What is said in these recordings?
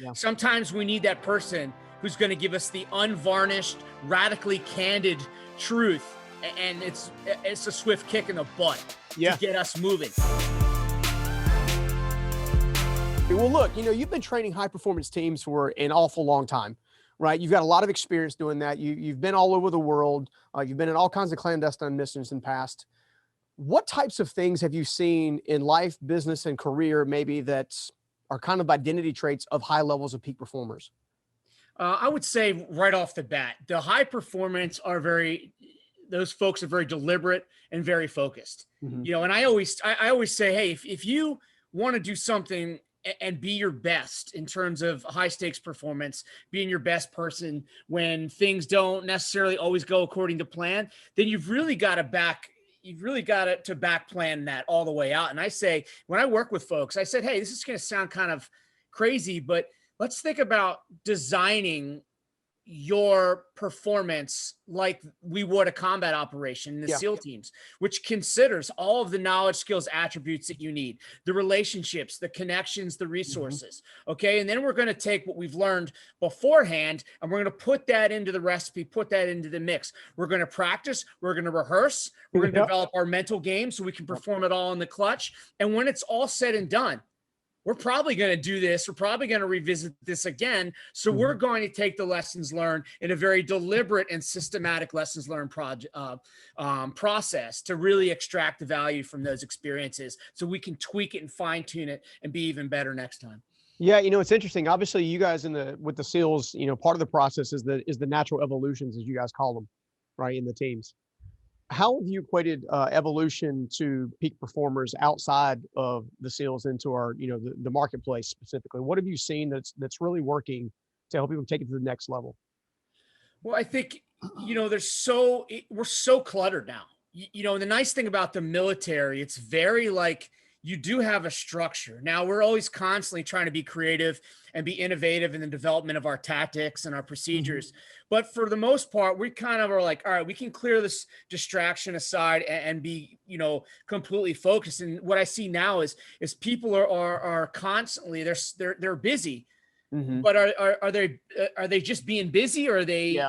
Yeah. Sometimes we need that person who's going to give us the unvarnished, radically candid truth. And it's a swift kick in the butt Yeah. to get us moving. Well, look, you've been training high performance teams for an awful long time, right? You've got a lot of experience doing that. You've been all over the world. You've been in all kinds of clandestine missions in the past. What types of things have you seen in life, business, and career maybe that are kind of identity traits of high levels of peak performers? I would say right off the bat, the high performance those folks are very deliberate and very focused. Mhm. And I always say, hey, if you want to do something and be your best in terms of high stakes performance, being your best person when things don't necessarily always go according to plan, then you've really got to back plan that all the way out. And I say, when I work with folks, I said, hey, this is going to sound kind of crazy, but let's think about designing your performance like we would a combat operation in the SEAL teams, which considers all of the knowledge, skills, attributes that you need, the relationships, the connections, the resources. Okay. And then we're going to take what we've learned beforehand and we're going to put that into the recipe, put that into the mix. We're going to practice, we're going to rehearse, we're going to develop our mental game so we can perform it all in the clutch. And when it's all said and done, we're probably going to do this. We're probably going to revisit this again. So we're going to take the lessons learned in a very deliberate and systematic lessons learned process to really extract the value from those experiences so we can tweak it and fine tune it and be even better next time. Yeah, it's interesting. Obviously, you guys with the SEALs, part of the process is the natural evolutions, as you guys call them, right, in the teams. How have you equated evolution to peak performers outside of the SEALs into our, the marketplace specifically? What have you seen that's really working to help people take it to the next level? Well, I think, we're so cluttered now. The nice thing about the military, it's very like you do have a structure. Now we're always constantly trying to be creative and be innovative in the development of our tactics and our procedures. But for the most part, we kind of are like, all right, we can clear this distraction aside and be, completely focused. And what I see now is people are constantly, they're busy, but are they just being busy, or are they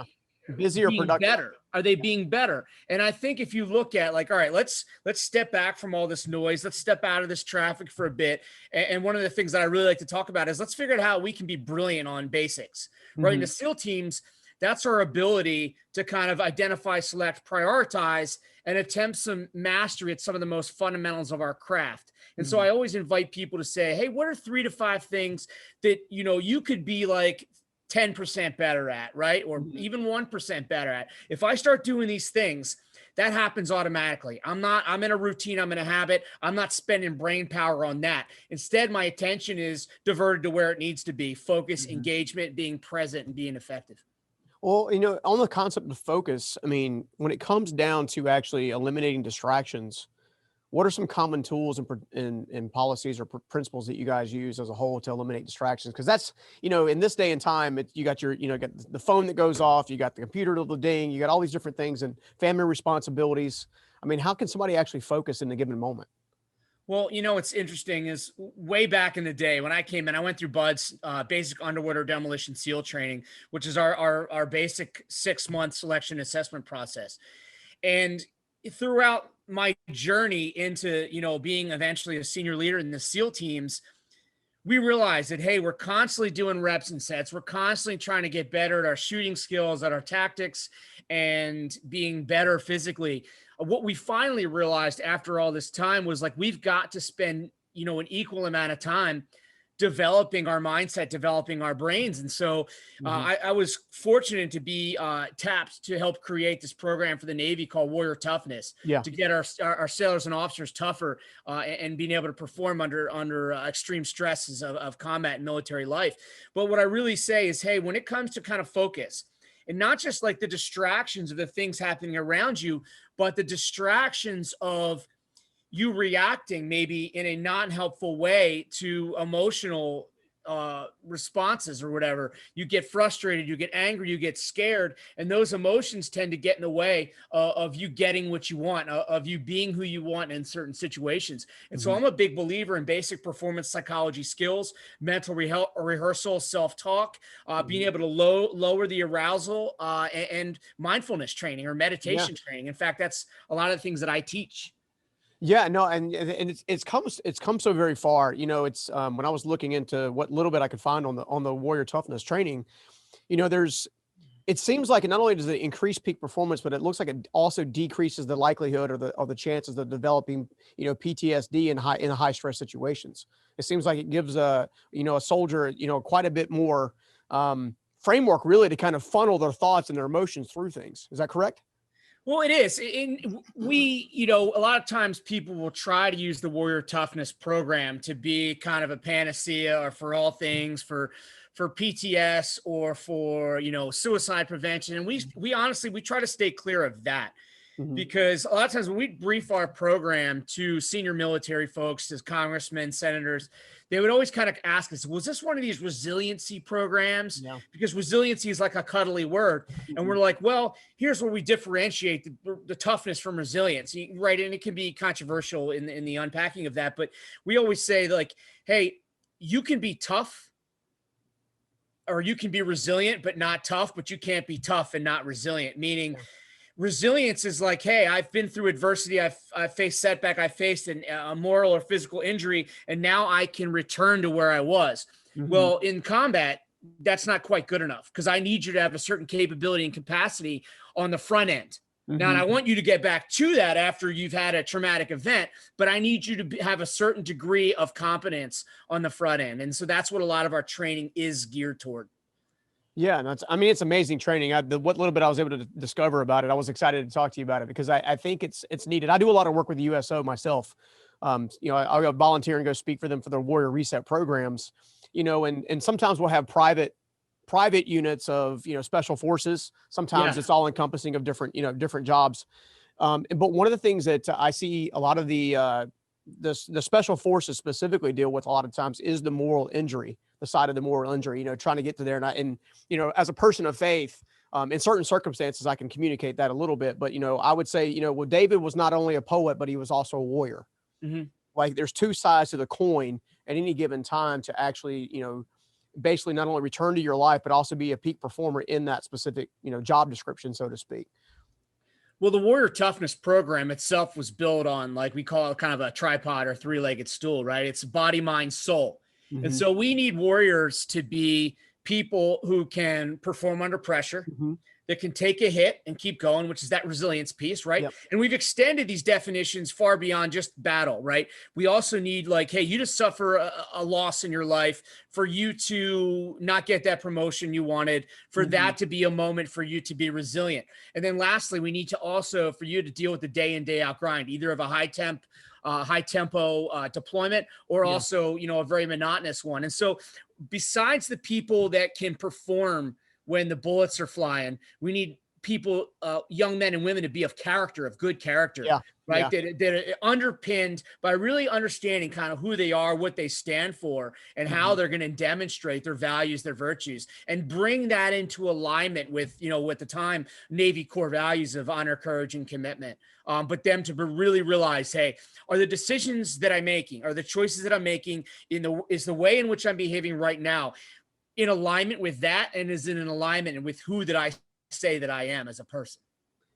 busy or productive? Better? Are they being better? And I think if you look at like, all right, let's step back from all this noise. Let's step out of this traffic for a bit. And one of the things that I really like to talk about is let's figure out how we can be brilliant on basics, right? In the SEAL teams, that's our ability to kind of identify, select, prioritize, and attempt some mastery at some of the most fundamentals of our craft. And so I always invite people to say, hey, what are 3 to 5 things that, you could be like 10% better at, right? Or even 1% better at. If I start doing these things, that happens automatically. I'm in a routine. I'm in a habit. I'm not spending brain power on that. Instead, my attention is diverted to where it needs to be: focus, engagement, being present, and being effective. Well, on the concept of focus, I mean, when it comes down to actually eliminating distractions, what are some common tools and policies or principles that you guys use as a whole to eliminate distractions? Because that's, in this day and time, you got got the phone that goes off, you got the computer that'll ding, you got all these different things and family responsibilities. I mean, how can somebody actually focus in a given moment? Well, what's interesting is way back in the day when I came in, I went through BUD's basic underwater demolition SEAL training, which is our basic 6-month selection assessment process. And throughout my journey into, being eventually a senior leader in the SEAL teams, we realized that, hey, we're constantly doing reps and sets. We're constantly trying to get better at our shooting skills, at our tactics, and being better physically. What we finally realized after all this time was like, we've got to spend, an equal amount of time developing our mindset, developing our brains. And so I was fortunate to be tapped to help create this program for the Navy called Warrior Toughness, to get our sailors and officers tougher and being able to perform under extreme stresses of combat and military life. But what I really say is, hey, when it comes to kind of focus, and not just like the distractions of the things happening around you, but the distractions of you reacting maybe in a non-helpful way to emotional responses or whatever. You get frustrated, you get angry, you get scared, and those emotions tend to get in the way of you getting what you want, of you being who you want in certain situations. And so I'm a big believer in basic performance psychology skills, mental rehearsal, self-talk, being able to lower the arousal, and mindfulness training or Yeah. meditation training. In fact, that's a lot of the things that I teach. Yeah, no, and it's come so very far. It's when I was looking into what little bit I could find on the warrior toughness training, there's it seems like not only does it increase peak performance, but it looks like it also decreases the likelihood or the chances of developing, PTSD in high stress situations. It seems like it gives a soldier, quite a bit more framework really to kind of funnel their thoughts and their emotions through things. Is that correct? Well, it is. A lot of times people will try to use the Warrior Toughness program to be kind of a panacea or for all things for PTS or for, suicide prevention. And we honestly, we try to stay clear of that. Because a lot of times when we brief our program to senior military folks, as congressmen, senators, they would always kind of ask us, was this one of these resiliency programs? Yeah. Because resiliency is like a cuddly word. And we're like, well, here's where we differentiate the toughness from resilience, right? And it can be controversial in the unpacking of that. But we always say, like, hey, you can be tough or you can be resilient, but not tough, but you can't be tough and not resilient, meaning resilience is like, hey, I've been through adversity. I've faced setback. I faced a moral or physical injury, and now I can return to where I was. Well, in combat, that's not quite good enough because I need you to have a certain capability and capacity on the front end. Now, and I want you to get back to that after you've had a traumatic event, but I need you to have a certain degree of competence on the front end. And so that's what a lot of our training is geared toward. Yeah, and it's amazing training. What little bit I was able to discover about it, I was excited to talk to you about it because I think it's needed. I do a lot of work with the USO myself. I'll go volunteer and go speak for them for their Warrior Reset programs. And sometimes we'll have private units of special forces. Sometimes it's all encompassing of different jobs. But one of the things that I see a lot of the special forces specifically deal with a lot of times is the moral injury. The side of the moral injury, trying to get to there. And as a person of faith, in certain circumstances, I can communicate that a little bit. But, I would say, well, David was not only a poet, but he was also a warrior. Like there's two sides to the coin at any given time to actually, basically not only return to your life, but also be a peak performer in that specific, job description, so to speak. Well, the Warrior Toughness program itself was built on, like we call it, kind of a tripod or three-legged stool, right? It's body, mind, soul. And so we need warriors to be people who can perform under pressure, that can take a hit and keep going, which is that resilience piece, right? Yep. And we've extended these definitions far beyond just battle, right? We also need, like, hey, you just suffer a loss in your life for you to not get that promotion you wanted, for that to be a moment for you to be resilient. And then lastly, we need to also, for you to deal with the day in, day out grind, either of a high tempo deployment or also, a very monotonous one. And so besides the people that can perform when the bullets are flying, we need people, young men and women, to be of character, of good character, right? That are underpinned by really understanding kind of who they are, what they stand for, and how they're going to demonstrate their values, their virtues, and bring that into alignment with, with the time Navy core values of honor, courage, and commitment. But them to really realize, hey, are the decisions that I'm making, are the choices that I'm making is the way in which I'm behaving right now in alignment with that, and is in an alignment with who that I say that I am as a person.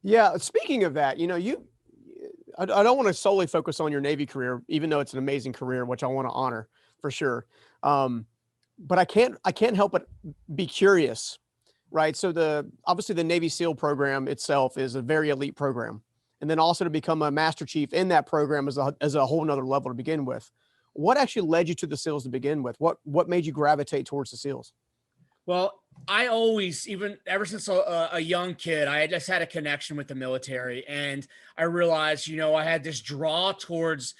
Yeah. Speaking of that, I don't want to solely focus on your Navy career, even though it's an amazing career, which I want to honor for sure. But I can't help but be curious, right? So obviously the Navy SEAL program itself is a very elite program. And then also to become a master chief in that program is a whole nother level to begin with. What actually led you to the SEALs to begin with? What made you gravitate towards the SEALs? Well, I always, even ever since a young kid, I just had a connection with the military, and I realized, I had this draw towards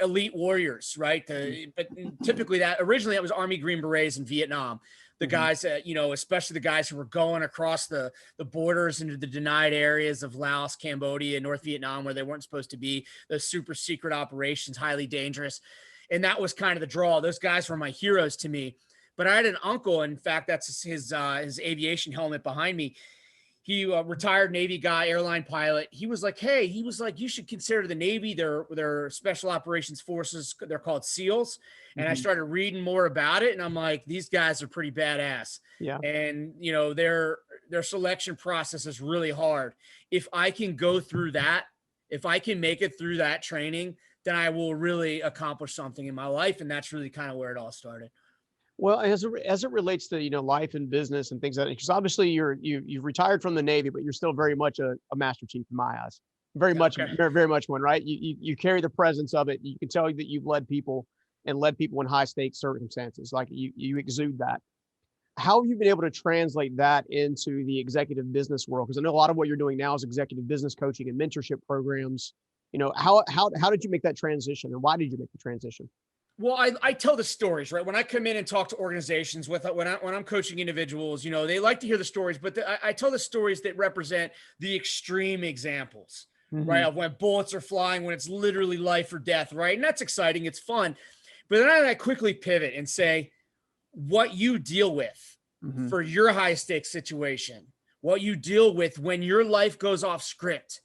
elite warriors, right? But typically originally that was Army Green Berets in Vietnam. The guys that, especially the guys who were going across the borders into the denied areas of Laos, Cambodia, North Vietnam, where they weren't supposed to be, those super secret operations, highly dangerous. And that was kind of the draw. Those guys were my heroes to me. But I had an uncle, in fact, that's his aviation helmet behind me. He retired Navy guy, airline pilot. He was like, hey, you should consider the Navy, their special operations forces. They're called SEALs. And I started reading more about it. And I'm like, these guys are pretty badass. Yeah. And, their selection process is really hard. If I can go through that, if I can make it through that training, then I will really accomplish something in my life. And that's really kind of where it all started. Well, as it relates to, life and business and things like that, because obviously you've retired from the Navy, but you're still very much a master chief in my eyes. Very much, very much one, right? You carry the presence of it. You can tell that you've led people in high stakes circumstances. Like you exude that. How have you been able to translate that into the executive business world? Because I know a lot of what you're doing now is executive business coaching and mentorship programs. How did you make that transition, and why did you make the transition? Well, I tell the stories, right? When I come in and talk to organizations when I'm coaching individuals, they like to hear the stories, but I tell the stories that represent the extreme examples, right? Of when bullets are flying, when it's literally life or death, right? And that's exciting. It's fun. But then I quickly pivot and say, what you deal with for your high stakes situation, what you deal with when your life goes off script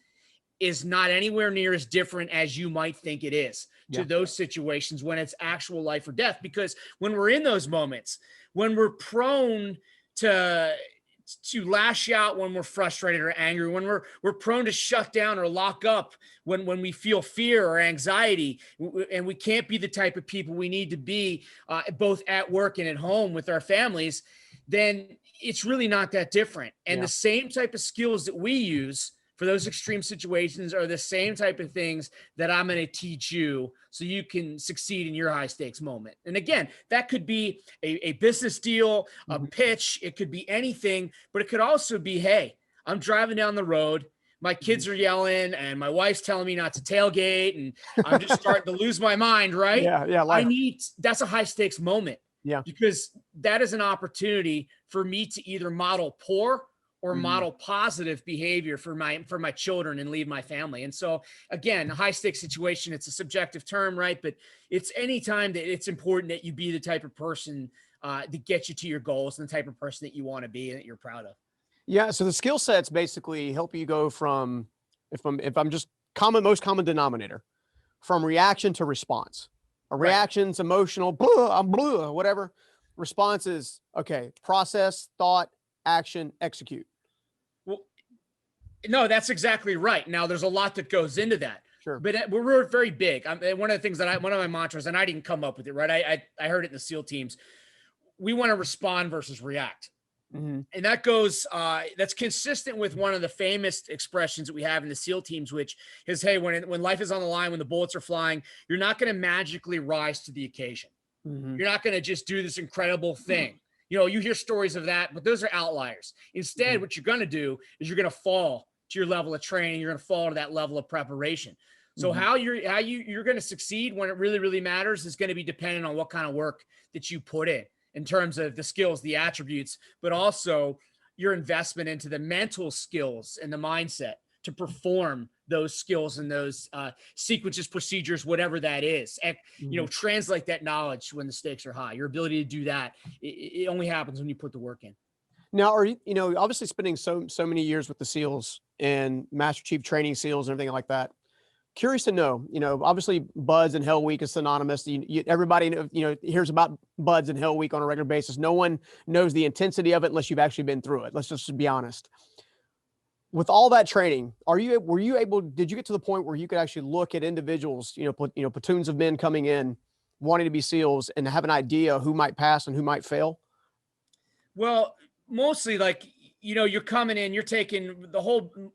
is not anywhere near as different as you might think it is to those situations when it's actual life or death. Because when we're in those moments, when we're prone to lash out, when we're frustrated or angry, when we're prone to shut down or lock up, when we feel fear or anxiety, and we can't be the type of people we need to be both at work and at home with our families, then it's really not that different. And the same type of skills that we use for those extreme situations are the same type of things that I'm going to teach you so you can succeed in your high stakes moment. And again, that could be a business deal, a pitch. It could be anything, but it could also be, hey, I'm driving down the road. My kids are yelling and my wife's telling me not to tailgate and I'm just starting to lose my mind. Right. Yeah. That's a high stakes moment. Yeah. Because that is an opportunity for me to either model poor or model positive behavior for my children and leave my family. And so again, a high stakes situation, it's a subjective term, right? But it's any time that it's important that you be the type of person that gets you to your goals and the type of person that you want to be and that you're proud of. Yeah. So the skill sets basically help you go from, if I'm just most common denominator, from reaction to response. A reaction's emotional, whatever. Response is, okay, process, thought, action, execute. Well, no, that's exactly right. Now, there's a lot that goes into that. Sure. But we're very big. One of the things one of my mantras, and I didn't come up with it, right? I heard it in the SEAL teams. We want to respond versus react. And that goes, that's consistent with one of the famous expressions that we have in the SEAL teams, which is, hey, when life is on the line, when the bullets are flying, you're not going to magically rise to the occasion. You're not going to just do this incredible thing. You hear stories of that, but those are outliers. Instead, what you're going to do is you're going to fall to your level of training. You're going to fall to that level of preparation. So how you're going to succeed when it really, really matters is going to be dependent on what kind of work that you put in terms of the skills, the attributes, but also your investment into the mental skills and the mindset to perform those skills and those sequences, procedures, whatever that is. And, translate that knowledge when the stakes are high. Your ability to do that, it only happens when you put the work in. Now, are you, obviously spending so many years with the SEALs and Master Chief training SEALs and everything like that. Curious to know, obviously Buds and Hell Week is synonymous. Everybody, hears about Buds and Hell Week on a regular basis. No one knows the intensity of it unless you've actually been through it. Let's just be honest. With all that training, did you get to the point where you could actually look at individuals, platoons of men coming in, wanting to be SEALs and have an idea who might pass and who might fail? Well, mostly you're coming in, you're taking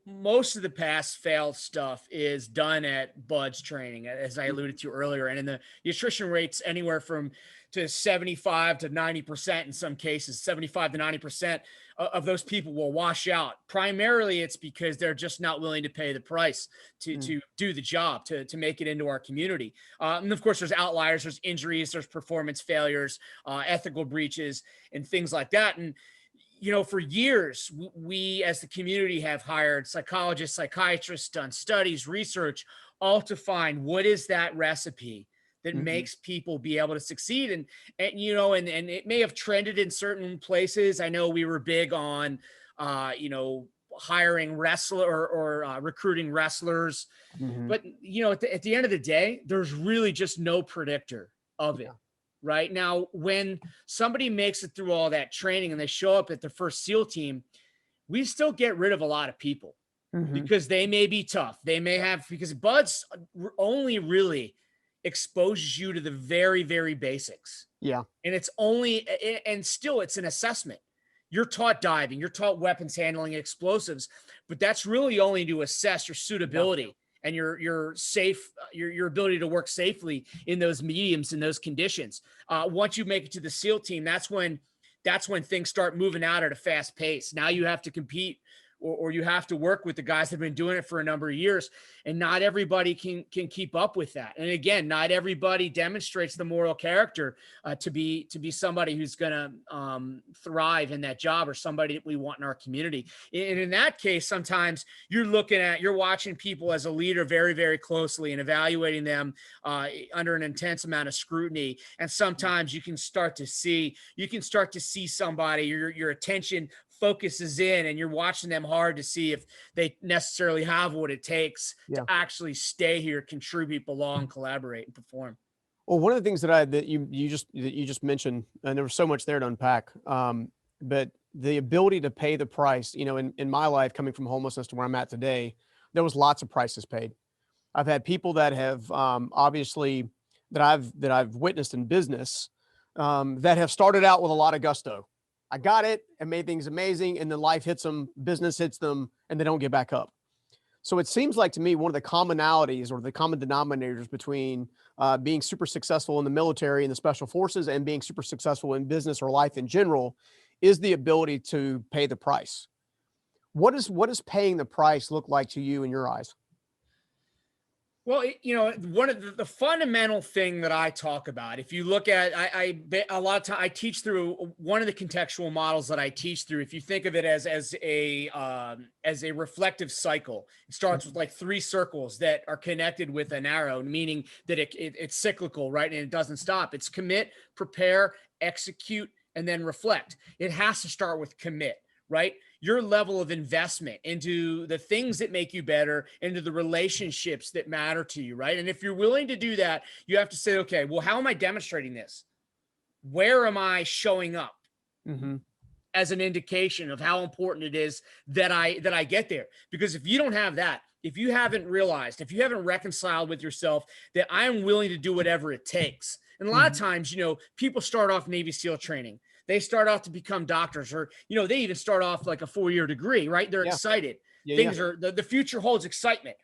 most of the pass fail stuff is done at Bud's training, as I alluded to earlier. And the attrition rates anywhere from to 75 to 90% in some cases, 75 to 90% of those people will wash out. Primarily, it's because they're just not willing to pay the price to do the job, to make it into our community. And of course, there's outliers, there's injuries, there's performance failures, ethical breaches, and things like that. And for years, we as the community have hired psychologists, psychiatrists, done studies, research, all to find what is that recipe that Mm-hmm. makes people be able to succeed. And you know, and it may have trended in certain places. I know we were big on, you know, hiring wrestler or recruiting wrestlers, Mm-hmm. but you know, at the end of the day, there's really just no predictor of it. Yeah. Right now, when somebody makes it through all that training and they show up at their first SEAL team, we still get rid of a lot of people Mm-hmm. because they may be tough. They may have, because buds only really exposes you to the very, very basics. Yeah. And it's only, and still it's an assessment. You're taught diving, you're taught weapons handling, explosives, but that's really only to assess your suitability and your safe, your ability to work safely in those mediums, in those conditions. Once you make it to the SEAL team, that's when things start moving out at a fast pace. Now you have to compete, or you have to work with the guys that have been doing it for a number of years, and not everybody can keep up with that. And again, not everybody demonstrates the moral character to be somebody who's going to thrive in that job, or somebody that we want in our community. And in that case, sometimes you're watching people as a leader very, very closely and evaluating them under an intense amount of scrutiny. And sometimes you can start to see somebody, your attention focuses in, and you're watching them hard to see if they necessarily have what it takes to actually stay here, contribute, belong, collaborate, and perform. Well, one of the things that you just mentioned, and there was so much there to unpack, but the ability to pay the price, you know, in my life, coming from homelessness to where I'm at today, there was lots of prices paid. I've had people that have obviously that I've witnessed in business that have started out with a lot of gusto. I got it and made things amazing, and then life hits them, business hits them, and they don't get back up. So it seems like to me, one of the commonalities or the common denominators between being super successful in the military and the special forces and being super successful in business or life in general is the ability to pay the price. What does paying the price look like to you in your eyes? Well, you know, one of the fundamental thing that I talk about, if you look at, a lot of time I teach through one of the contextual models that I teach through. If you think of it as a reflective cycle, it starts with like 3 circles that are connected with an arrow, meaning that it's cyclical, right? And it doesn't stop. It's commit, prepare, execute, and then reflect. It has to start with commit, right? Your level of investment into the things that make you better, into the relationships that matter to you, right? And if you're willing to do that, you have to say, okay, well, how am I demonstrating this? Where am I showing up? Mm-hmm. As an indication of how important it is that I get there. Because if you don't have that, if you haven't realized, if you haven't reconciled with yourself that I'm willing to do whatever it takes. And a lot of times, you know, people start off Navy SEAL training. They start off to become doctors, or, you know, they even start off like a 4-year degree, right? They're excited. Things are, the future holds excitement.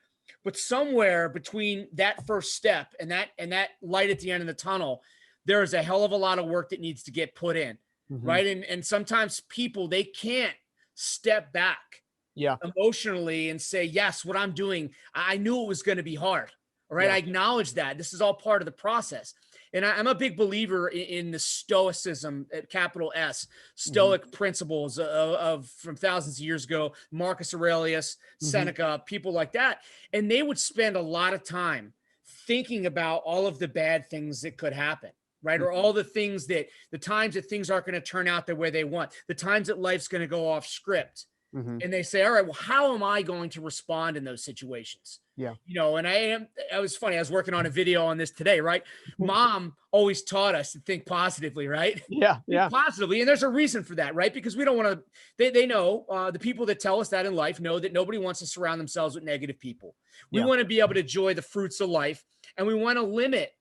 But somewhere between that first step and that light at the end of the tunnel, there is a hell of a lot of work that needs to get put in. Right. And sometimes people, they can't step back emotionally and say, yes, what I'm doing, I knew it was going to be hard. All right. I acknowledge that this is all part of the process. And I'm a big believer in the stoicism, at capital S, stoic principles of from thousands of years ago, Marcus Aurelius, Seneca, people like that. And they would spend a lot of time thinking about all of the bad things that could happen. Right. Or all the things the times that things aren't going to turn out the way they want, the times that life's going to go off script. And they say, all right, well, how am I going to respond in those situations? Yeah. You know, and I was funny. I was working on a video on this today, right? Mom always taught us to think positively, right? Yeah. Think positively. And there's a reason for that, right? Because we don't want to, they know, the people that tell us that in life know that nobody wants to surround themselves with negative people. We want to be able to enjoy the fruits of life, and we want to limit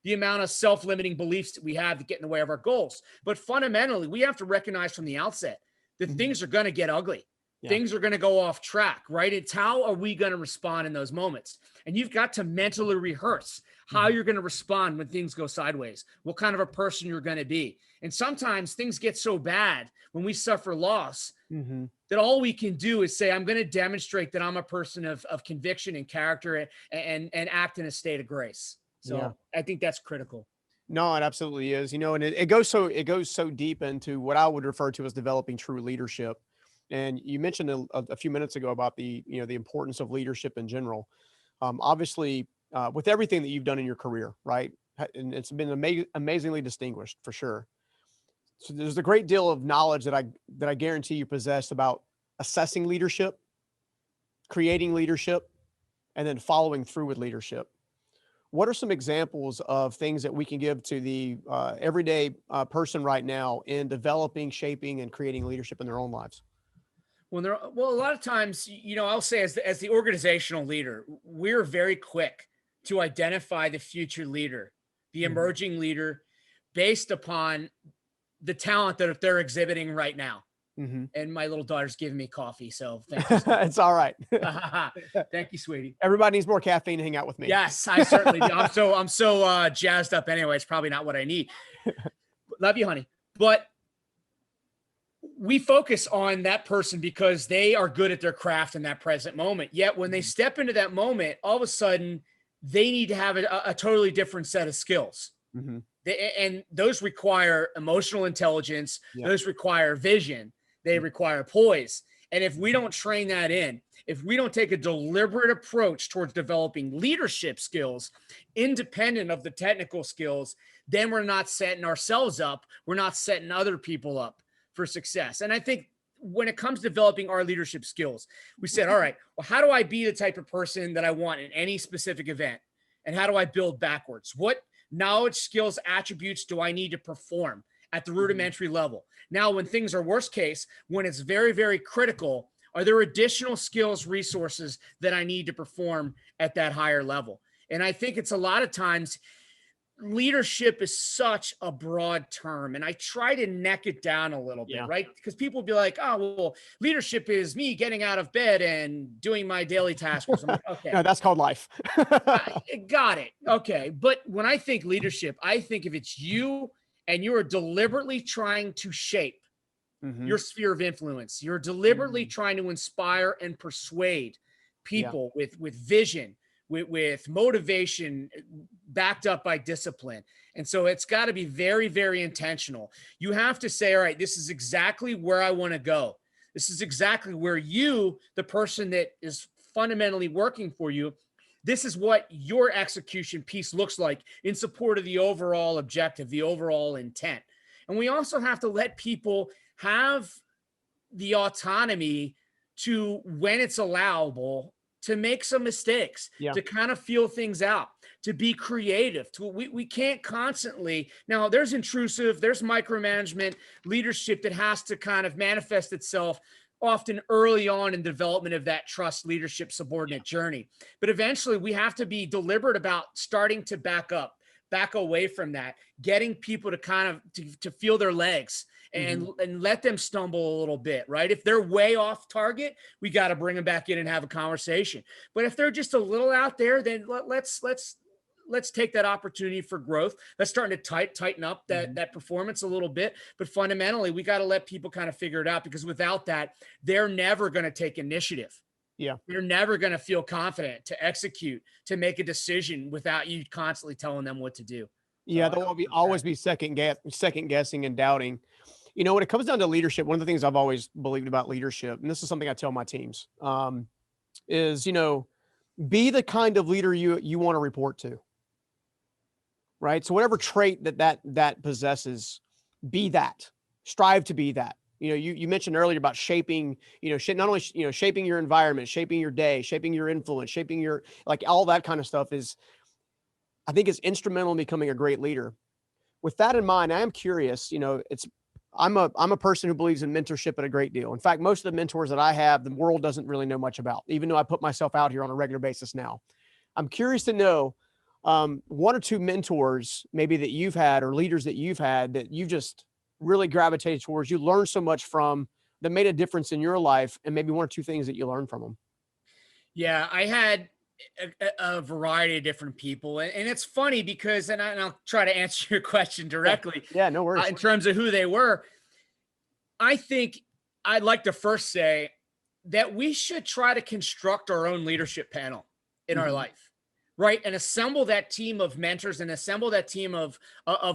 the amount of self-limiting beliefs that we have that get in the way of our goals. But fundamentally, we have to recognize from the outset that things are going to get ugly. Things are going to go off track, right? It's how are we going to respond in those moments? And you've got to mentally rehearse how you're going to respond when things go sideways, what kind of a person you're going to be. And sometimes things get so bad when we suffer loss that all we can do is say, I'm going to demonstrate that I'm a person of conviction and character and act in a state of grace. So I think that's critical. No, it absolutely is. You know, and it goes so deep into what I would refer to as developing true leadership. And you mentioned a few minutes ago about the importance of leadership in general. Obviously, with everything that you've done in your career, right? and it's been amazingly distinguished for sure. So there's a great deal of knowledge that I guarantee you possess about assessing leadership, creating leadership, and then following through with leadership. What are some examples of things that we can give to the everyday person right now in developing, shaping, and creating leadership in their own lives? Well, a lot of times, I'll say as the organizational leader, we're very quick to identify the future leader, the emerging leader, based upon the talent that they're exhibiting right now. And my little daughter's giving me coffee, so thank you. It's all right. Thank you, sweetie. Everybody needs more caffeine to hang out with me. Yes, I certainly do. I'm so jazzed up anyway. It's probably not what I need. Love you, honey. But we focus on that person because they are good at their craft in that present moment. Yet when they step into that moment, all of a sudden they need to have a totally different set of skills. And those require emotional intelligence. Those require vision. They require poise. And if we don't train that in, if we don't take a deliberate approach towards developing leadership skills, independent of the technical skills, then we're not setting ourselves up. We're not setting other people up for success. And I think when it comes to developing our leadership skills, we said, all right, well, how do I be the type of person that I want in any specific event? And how do I build backwards? What knowledge, skills, attributes do I need to perform at the rudimentary level? Now, when things are worst case, when it's very, very critical, are there additional skills, resources that I need to perform at that higher level? And I think it's a lot of times leadership is such a broad term, and I try to neck it down a little bit, right? Because people will be like, oh, well, leadership is me getting out of bed and doing my daily tasks. I'm like, okay. No, that's called life. Got it. Okay. But when I think leadership, I think if it's you and you are deliberately trying to shape your sphere of influence, you're deliberately trying to inspire and persuade people with vision, with motivation backed up by discipline. And so it's got to be very, very intentional. You have to say, all right, this is exactly where I want to go. This is exactly where you, the person that is fundamentally working for you, this is what your execution piece looks like in support of the overall objective, the overall intent. And we also have to let people have the autonomy to, when it's allowable, to make some mistakes, to kind of feel things out, to be creative. We can't constantly, now there's intrusive, there's micromanagement leadership that has to kind of manifest itself often early on in development of that trust, leadership, subordinate journey. But eventually we have to be deliberate about starting to back away from that, getting people to kind of to feel their legs and let them stumble a little bit, right? If they're way off target, we got to bring them back in and have a conversation. But if they're just a little out there, then let's take that opportunity for growth. Let's start to tighten up that performance a little bit. But fundamentally, we got to let people kind of figure it out, because without that, they're never going to take initiative. They're never going to feel confident to execute, to make a decision without you constantly telling them what to do. They'll always be second guessing and doubting. When it comes down to leadership, one of the things I've always believed about leadership, and this is something I tell my teams, is, be the kind of leader you want to report to. Right. So whatever trait that possesses, be that, strive to be that. You mentioned earlier about shaping, not only, shaping your environment, shaping your day, shaping your influence, shaping your, like, all that kind of stuff is, I think, is instrumental in becoming a great leader. With that in mind, I am curious, I'm a person who believes in mentorship a great deal. In fact, most of the mentors that I have, the world doesn't really know much about, even though I put myself out here on a regular basis now. I'm curious to know one or two mentors maybe that you've had, or leaders that you've had, that you just really gravitated towards, you learned so much from, that made a difference in your life, and maybe one or two things that you learned from them. Yeah, I had a variety of different people. And it's funny because, and I'll try to answer your question directly. Yeah, no worries. In terms of who they were, I think I'd like to first say that we should try to construct our own leadership panel in our life, right? And assemble that team of mentors and assemble that team of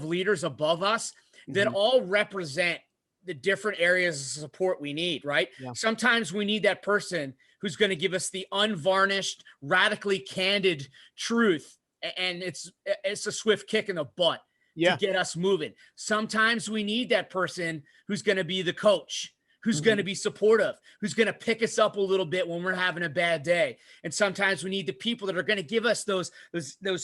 leaders above us that all represent the different areas of support we need, right? Sometimes we need that person who's going to give us the unvarnished, radically candid truth and it's a swift kick in the butt to Yeah. get us moving. Sometimes we need that person who's going to be the coach, who's going to be supportive, who's going to pick us up a little bit when we're having a bad day. And sometimes we need the people that are going to give us those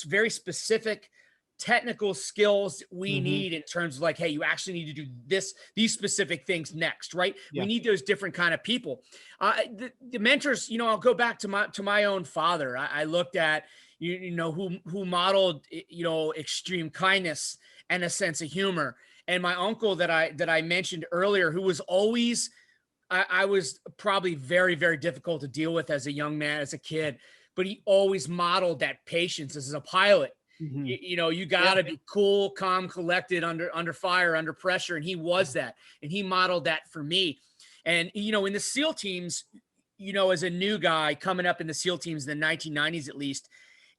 very specific technical skills we need in terms of like, hey, you actually need to do these specific things next, right? Yeah. We need those different kind of people. The mentors, you know, I'll go back to my own father. I looked at, you know, who modeled, you know, extreme kindness and a sense of humor. And my uncle that I mentioned earlier, who was always, I was probably very, very difficult to deal with as a young man, as a kid, but he always modeled that patience as a pilot. You know, you got to be cool, calm, collected under fire, under pressure. And he was that. And he modeled that for me. And, you know, in the SEAL teams, you know, as a new guy coming up in the SEAL teams in the 1990s, at least,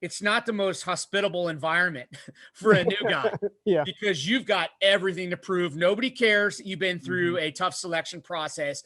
it's not the most hospitable environment for a new guy. Yeah. Because you've got everything to prove. Nobody cares that you've been through a tough selection process.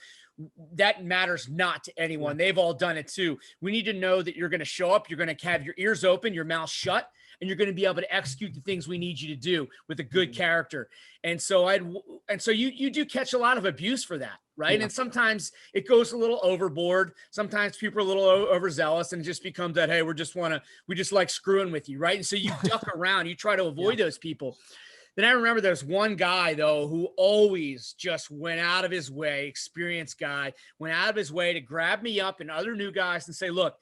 That matters not to anyone. They've all done it too. We need to know that you're going to show up, you're going to have your ears open, your mouth shut, and you're going to be able to execute the things we need you to do with a good character. And so you do catch a lot of abuse for that, right? And sometimes it goes a little overboard. Sometimes people are a little overzealous, and it just becomes that, hey, we just like screwing with you, right? And so you duck around, you try to avoid those people. Then I remember there's one guy, though, who always just went out of his way, experienced guy, went out of his way to grab me up and other new guys and say, look,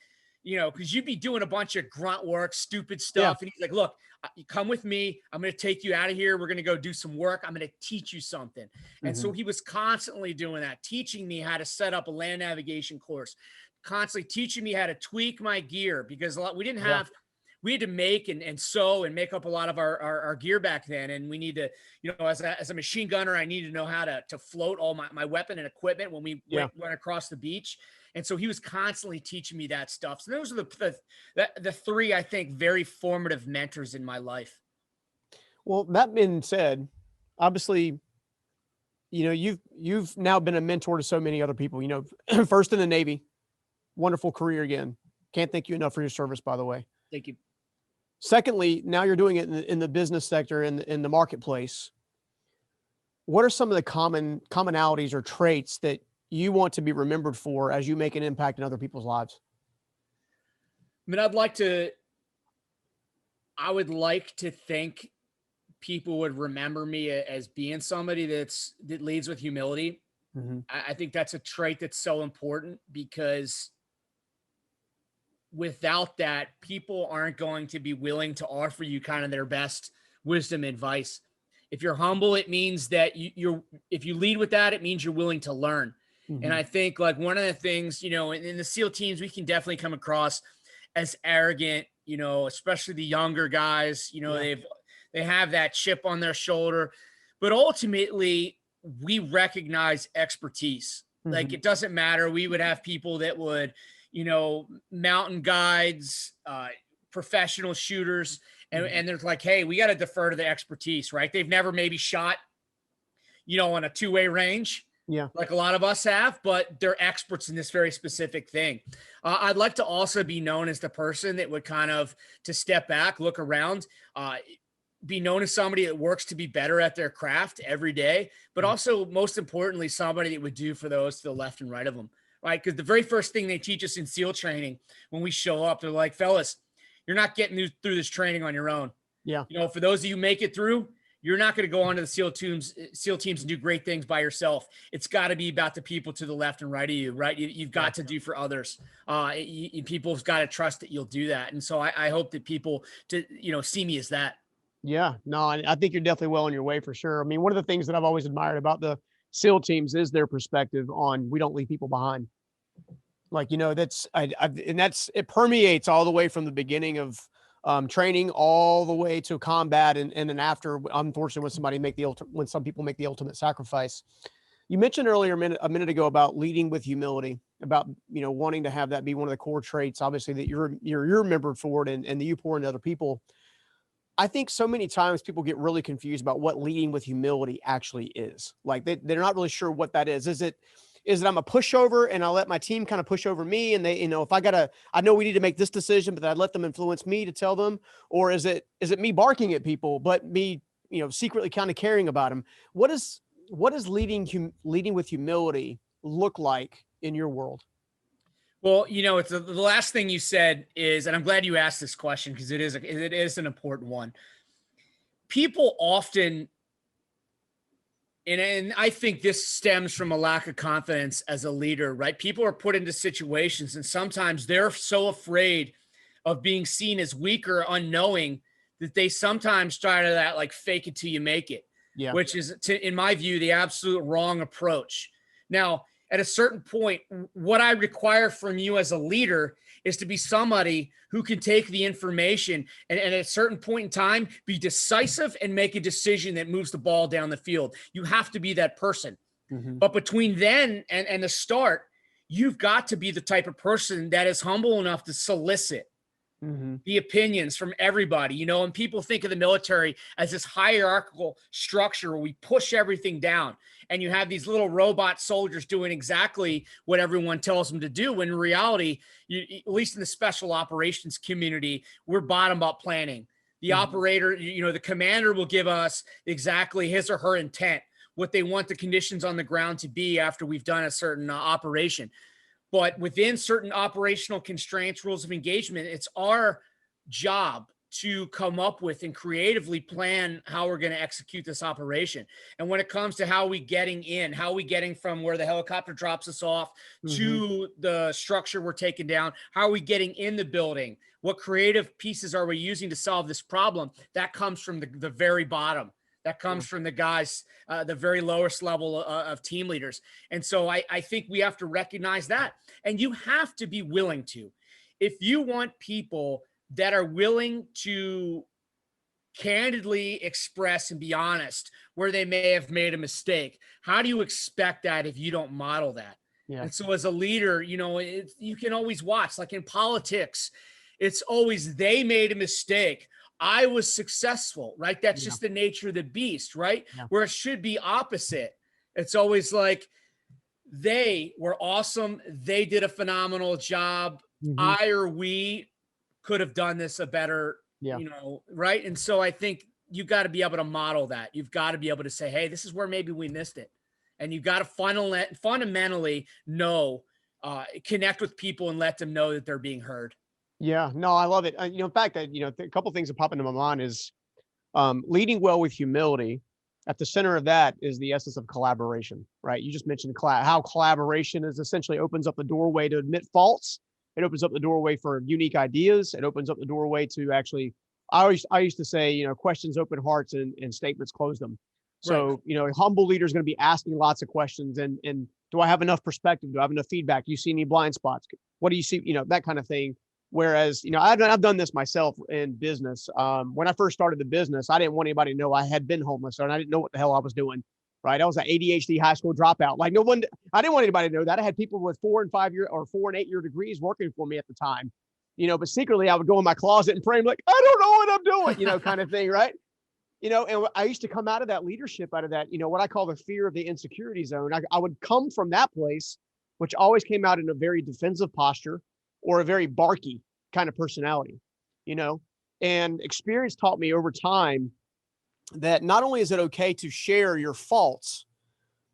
you know, because you'd be doing a bunch of grunt work, stupid stuff. And he's like, look, you come with me. I'm going to take you out of here. We're going to go do some work. I'm going to teach you something. And so he was constantly doing that, teaching me how to set up a land navigation course, constantly teaching me how to tweak my gear, because we didn't have we had to make and sew and make up a lot of our gear back then. And we need to, you know, as a machine gunner, I needed to know how to float all my weapon and equipment when we went across the beach. And so he was constantly teaching me that stuff. So those are the three, I think, very formative mentors in my life. Well, that being said, obviously, you know, you've now been a mentor to so many other people, you know, first in the Navy, wonderful career again. Can't thank you enough for your service, by the way. Thank you. Secondly, now you're doing it in the business sector, in the marketplace. What are some of the commonalities or traits that you want to be remembered for as you make an impact in other people's lives? I mean, I would like to think people would remember me as being somebody that leads with humility. I think that's a trait that's so important, because without that, people aren't going to be willing to offer you kind of their best wisdom and advice. If you're humble, it means that if you lead with that, it means you're willing to learn. And I think, like, one of the things, you know, in the SEAL teams, we can definitely come across as arrogant, you know, especially the younger guys, you know, they have that chip on their shoulder, but ultimately we recognize expertise. Like, it doesn't matter. We would have people that would, you know, mountain guides, professional shooters, and they're like, hey, we got to defer to the expertise, right? They've never maybe shot, you know, on a two-way range, like a lot of us have, but they're experts in this very specific thing. I'd like to also be known as the person that would kind of, to step back, look around, be known as somebody that works to be better at their craft every day, but also, most importantly, somebody that would do for those to the left and right of them. Right? Because the very first thing they teach us in SEAL training, when we show up, they're like, fellas, you're not getting through this training on your own. You know, for those of you who make it through, you're not going to go on to the SEAL teams and do great things by yourself. It's got to be about the people to the left and right of you, right? You've got to do for others. People's got to trust that you'll do that. And so I hope that people see me as that. Yeah, no, I think you're definitely well on your way for sure. I mean, one of the things that I've always admired about the SEAL teams is their perspective on, we don't leave people behind. Like, you know, it permeates all the way from the beginning of training all the way to combat, and then after, unfortunately, when some people make the ultimate sacrifice. You mentioned earlier a minute ago about leading with humility, about, you know, wanting to have that be one of the core traits, obviously, that you're remembered for it, and that you pour into other people. I think so many times people get really confused about what leading with humility actually is. Like, they're not really sure what that is. Is is it I'm a pushover and I'll let my team kind of push over me, and they, if I know we need to make this decision, but I'd let them influence me to tell them? Or is it me barking at people, but me, secretly kind of caring about them? What is leading with humility look like in your world? Well, it's the last thing you said is, and I'm glad you asked this question because it is an important one. People often, and I think this stems from a lack of confidence as a leader, right? People are put into situations and sometimes they're so afraid of being seen as weak or unknowing that they sometimes try to that like fake it till you make it, which is, in my view, the absolute wrong approach. Now, at a certain point, what I require from you as a leader is to be somebody who can take the information and at a certain point in time, be decisive and make a decision that moves the ball down the field. You have to be that person. Mm-hmm. But between then and the start, you've got to be the type of person that is humble enough to solicit the opinions from everybody, and people think of the military as this hierarchical structure where we push everything down and you have these little robot soldiers doing exactly what everyone tells them to do. When in reality, at least in the special operations community, we're bottom up planning. The operator, the commander will give us exactly his or her intent, what they want the conditions on the ground to be after we've done a certain operation. But within certain operational constraints, rules of engagement, it's our job to come up with and creatively plan how we're going to execute this operation. And when it comes to how we getting from where the helicopter drops us off to the structure we're taking down, how are we getting in the building? What creative pieces are we using to solve this problem? That comes from the very bottom. That comes from the guys, the very lowest level of team leaders. And so I think we have to recognize that. And you have to be willing to. If you want people that are willing to candidly express and be honest where they may have made a mistake, how do you expect that if you don't model that? Yeah. And so as a leader, you can always watch, like in politics, it's always they made a mistake, I was successful, right? That's just the nature of the beast, right? Yeah. Where it should be opposite. It's always like, they were awesome. They did a phenomenal job. I or we could have done this a better, right? And so I think you got to be able to model that. You've got to be able to say, hey, this is where maybe we missed it. And you've got to fundamentally connect with people and let them know that they're being heard. Yeah, no, I love it. In fact, a couple of things that pop into my mind is leading well with humility. At the center of that is the essence of collaboration, right? You just mentioned how collaboration is essentially opens up the doorway to admit faults. It opens up the doorway for unique ideas. It opens up the doorway to actually, I used to say, questions open hearts and statements close them. So, a humble leader is going to be asking lots of questions and do I have enough perspective? Do I have enough feedback? Do you see any blind spots? What do you see? That kind of thing. Whereas, I've done this myself in business. When I first started the business, I didn't want anybody to know I had been homeless and I didn't know what the hell I was doing. Right. I was an ADHD high school dropout. Like I didn't want anybody to know that. I had people with 4 and 5 year or 4 and 8 year degrees working for me at the time, but secretly I would go in my closet and pray like, I don't know what I'm doing, kind of thing. Right. And I used to come out of that leadership, out of that, what I call the fear of the insecurity zone. I would come from that place, which always came out in a very defensive posture or a very barky kind of personality, and experience taught me over time that not only is it okay to share your faults,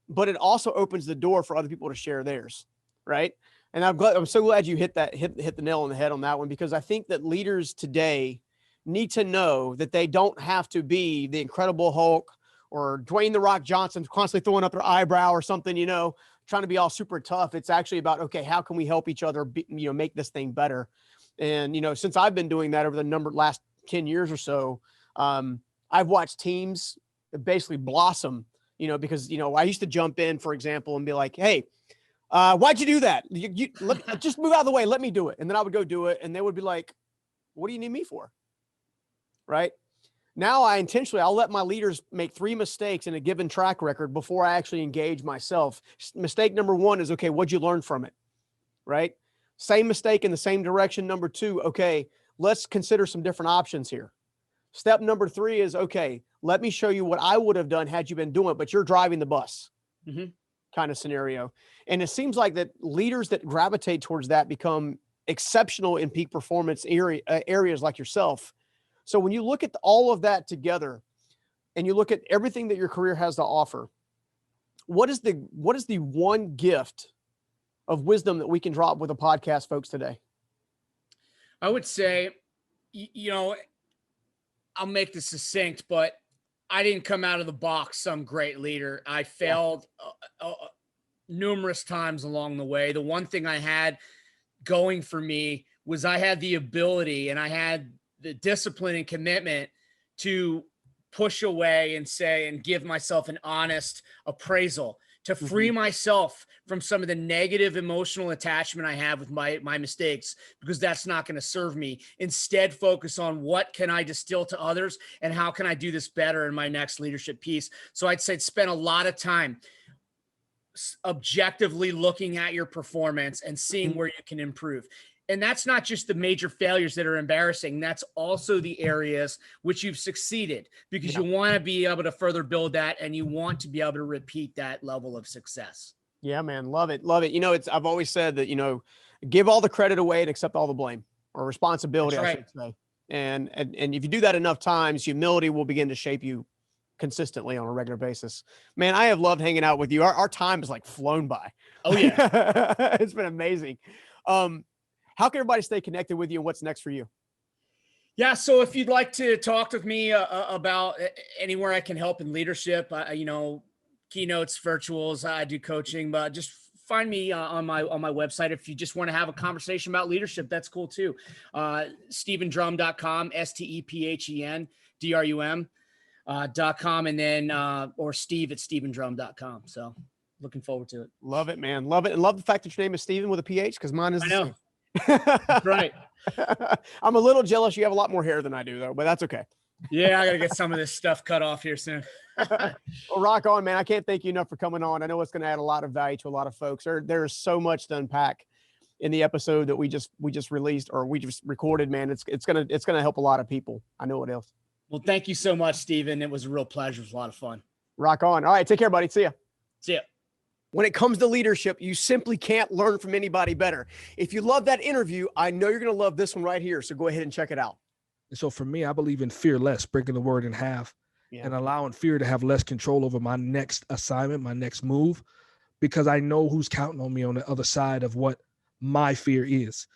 but it also opens the door for other people to share theirs. Right. And I'm so glad you hit the nail on the head on that one, because I think that leaders today need to know that they don't have to be the Incredible Hulk or Dwayne "The Rock" Johnson constantly throwing up their eyebrow or something, trying to be all super tough. It's actually about, okay, how can we help each other, make this thing better? And, since I've been doing that over the last 10 years or so, I've watched teams basically blossom, because, I used to jump in, for example, and be like, hey, why'd you do that? Just move out of the way. Let me do it. And then I would go do it. And they would be like, what do you need me for? Right. Now I'll let my leaders make 3 mistakes in a given track record before I actually engage myself. Mistake number 1 is, okay, what'd you learn from it? Right. Same mistake in the same direction. Number 2, okay, let's consider some different options here. Step number 3 is, okay, let me show you what I would have done had you been doing it, but you're driving the bus. Kind kind of scenario. And it seems like that leaders that gravitate towards that become exceptional in peak performance areas like yourself. So when you look at all of that together and you look at everything that your career has to offer, what is the one gift of wisdom that we can drop with the podcast folks today? I would say, I'll make this succinct, but I didn't come out of the box some great leader. I failed numerous times along the way. The one thing I had going for me was I had the ability and I had the discipline and commitment to push away and say and give myself an honest appraisal, to free myself from some of the negative emotional attachment I have with my mistakes, because that's not going to serve me. Instead, focus on what can I distill to others and how can I do this better in my next leadership piece. So I'd say spend a lot of time objectively looking at your performance and seeing where you can improve. And that's not just the major failures that are embarrassing. That's also the areas which you've succeeded, because you want to be able to further build that and you want to be able to repeat that level of success. Yeah, man. Love it. Love it. I've always said that, give all the credit away and accept all the blame, or responsibility, I should say. And if you do that enough times, humility will begin to shape you consistently on a regular basis. Man, I have loved hanging out with you. Our time has flown by. Oh yeah. It's been amazing. How can everybody stay connected with you and what's next for you? Yeah. So if you'd like to talk with me about anywhere I can help in leadership, keynotes, virtuals, I do coaching, but just find me on my website. If you just want to have a conversation about leadership, that's cool too. StephenDrum.com, StephenDrum.com, and then, or Steve@StephenDrum.com. So looking forward to it. Love it, man. Love it. And love the fact that your name is Stephen with a PH, because mine is the same. Right. I'm a little jealous. You have a lot more hair than I do, though, but that's okay. Yeah, I got to get some of this stuff cut off here soon. Well, rock on, man. I can't thank you enough for coming on. I know it's going to add a lot of value to a lot of folks. There is so much to unpack in the episode that we just released, or we just recorded, man. It's going to help a lot of people. I know what else. Well, thank you so much, Stephen. It was a real pleasure. It was a lot of fun. Rock on. All right. Take care, buddy. See ya. See ya. When it comes to leadership, you simply can't learn from anybody better. If you love that interview, I know you're going to love this one right here. So go ahead and check it out. So for me, I believe in fearless, breaking the word in half and allowing fear to have less control over my next assignment, my next move, because I know who's counting on me on the other side of what my fear is.